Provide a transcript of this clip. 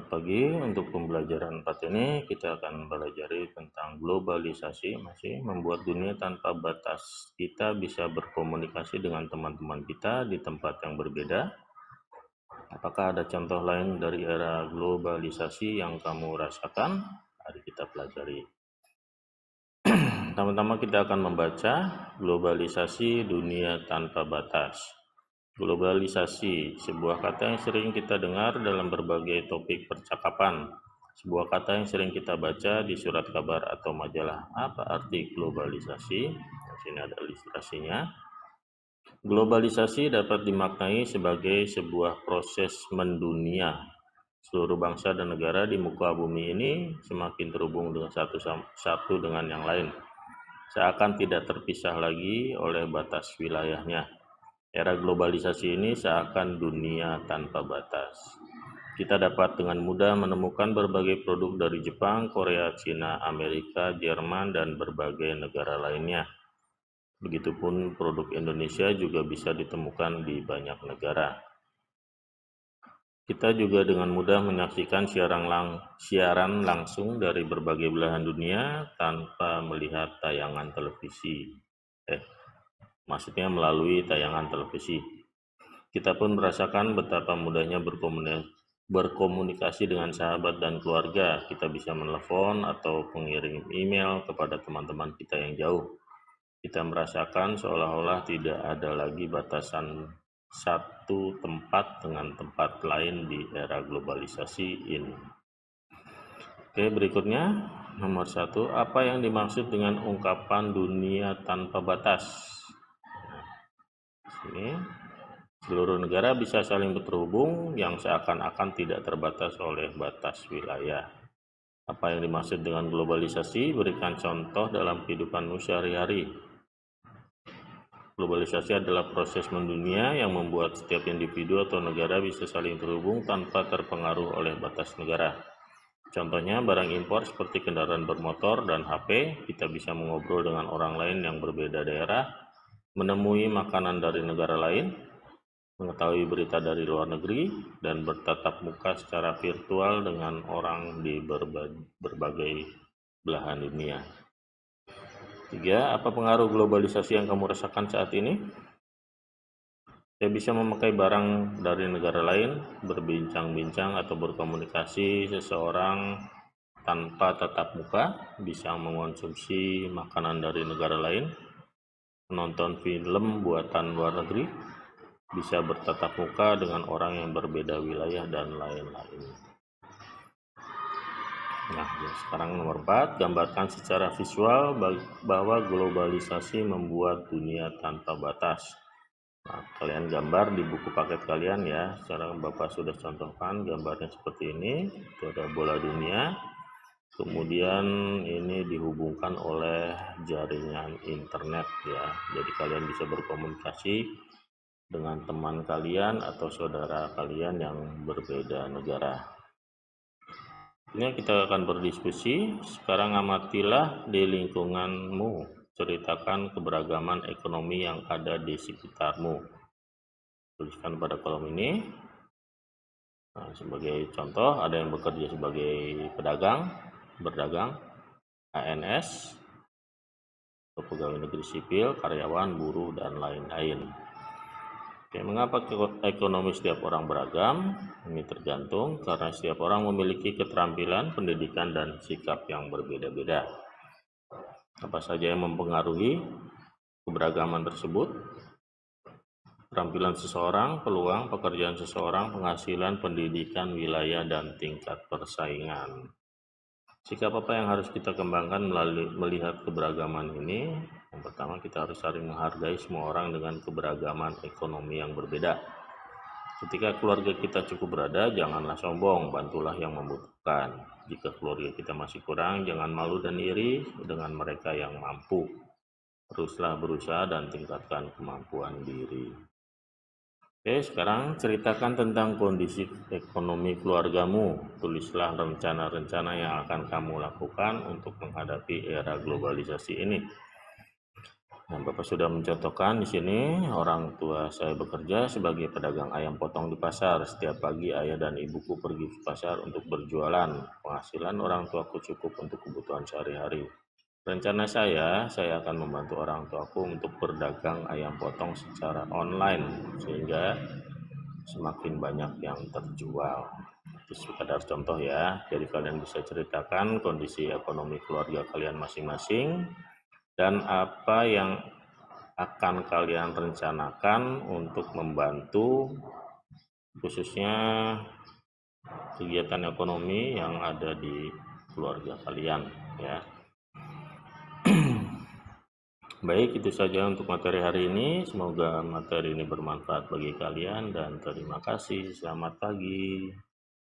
Selamat pagi. Untuk pembelajaran 4 ini kita akan belajar tentang globalisasi, masih membuat dunia tanpa batas. Kita bisa berkomunikasi dengan teman-teman kita di tempat yang berbeda. Apakah ada contoh lain dari era globalisasi yang kamu rasakan? Mari kita pelajari. Pertama-tama kita akan membaca globalisasi dunia tanpa batas. Globalisasi, sebuah kata yang sering kita dengar dalam berbagai topik percakapan. Sebuah kata yang sering kita baca di surat kabar atau majalah. Apa arti globalisasi? Di sini ada ilustrasinya. Globalisasi dapat dimaknai sebagai sebuah proses mendunia. Seluruh bangsa dan negara di muka bumi ini semakin terhubung dengan satu dengan yang lain, seakan tidak terpisah lagi oleh batas wilayahnya. Era globalisasi ini seakan dunia tanpa batas. Kita dapat dengan mudah menemukan berbagai produk dari Jepang, Korea, Cina, Amerika, Jerman, dan berbagai negara lainnya. Begitupun produk Indonesia juga bisa ditemukan di banyak negara. Kita juga dengan mudah menyaksikan siaran langsung dari berbagai belahan dunia tanpa melihat tayangan televisi. Maksudnya melalui tayangan televisi. Kita pun merasakan betapa mudahnya berkomunikasi dengan sahabat dan keluarga. Kita bisa menelepon atau mengirim email kepada teman-teman kita yang jauh. Kita merasakan seolah-olah tidak ada lagi batasan satu tempat dengan tempat lain di era globalisasi ini. Oke, berikutnya nomor 1, apa yang dimaksud dengan ungkapan dunia tanpa batas? Sini, seluruh negara bisa saling terhubung yang seakan-akan tidak terbatas oleh batas wilayah. Apa yang dimaksud dengan globalisasi? Berikan contoh dalam kehidupanmu sehari-hari. Globalisasi adalah proses mendunia yang membuat setiap individu atau negara bisa saling terhubung tanpa terpengaruh oleh batas negara. Contohnya barang impor seperti kendaraan bermotor dan HP, kita bisa mengobrol dengan orang lain yang berbeda daerah, menemui makanan dari negara lain, mengetahui berita dari luar negeri, dan bertatap muka secara virtual dengan orang di berbagai belahan dunia. 3. Apa pengaruh globalisasi yang kamu rasakan saat ini? Saya bisa memakai barang dari negara lain, berbincang-bincang atau berkomunikasi seseorang tanpa tatap muka, bisa mengonsumsi makanan dari negara lain, menonton film buatan luar negeri, bisa bertatap muka dengan orang yang berbeda wilayah, dan lain-lain. Nah, sekarang nomor 4, gambarkan secara visual bahwa globalisasi membuat dunia tanpa batas. Nah, kalian gambar di buku paket kalian ya. Sekarang Bapak sudah contohkan gambarnya seperti ini. Itu ada bola dunia. Kemudian ini dihubungkan oleh jaringan internet ya. Jadi kalian bisa berkomunikasi dengan teman kalian atau saudara kalian yang berbeda negara. Ini kita akan berdiskusi. Sekarang amatilah di lingkunganmu. Ceritakan keberagaman ekonomi yang ada di sekitarmu. Tuliskan pada kolom ini. Nah, sebagai contoh, ada yang bekerja sebagai berdagang, ANS, pegawai negeri sipil, karyawan, buruh, dan lain-lain. Oke, mengapa ekonomi setiap orang beragam? Ini tergantung karena setiap orang memiliki keterampilan, pendidikan, dan sikap yang berbeda-beda. Apa saja yang mempengaruhi keberagaman tersebut? Keterampilan seseorang, peluang pekerjaan seseorang, penghasilan, pendidikan, wilayah, dan tingkat persaingan. Sikap apa yang harus kita kembangkan melalui melihat keberagaman ini? Yang pertama, kita harus saling menghargai semua orang dengan keberagaman ekonomi yang berbeda. Ketika keluarga kita cukup berada, janganlah sombong, bantulah yang membutuhkan. Jika keluarga kita masih kurang, jangan malu dan iri dengan mereka yang mampu. Teruslah berusaha dan tingkatkan kemampuan diri. Oke, sekarang ceritakan tentang kondisi ekonomi keluargamu. Tulislah rencana-rencana yang akan kamu lakukan untuk menghadapi era globalisasi ini. Nah, Bapak sudah mencontohkan di sini, orang tua saya bekerja sebagai pedagang ayam potong di pasar. Setiap pagi ayah dan ibuku pergi ke pasar untuk berjualan. Penghasilan orang tuaku cukup untuk kebutuhan sehari-hari. Rencana saya akan membantu orang tuaku untuk berdagang ayam potong secara online sehingga semakin banyak yang terjual. Itu sekadar contoh ya. Jadi kalian bisa ceritakan kondisi ekonomi keluarga kalian masing-masing dan apa yang akan kalian rencanakan untuk membantu khususnya kegiatan ekonomi yang ada di keluarga kalian ya. Baik, itu saja untuk materi hari ini. Semoga materi ini bermanfaat bagi kalian dan terima kasih. Selamat pagi.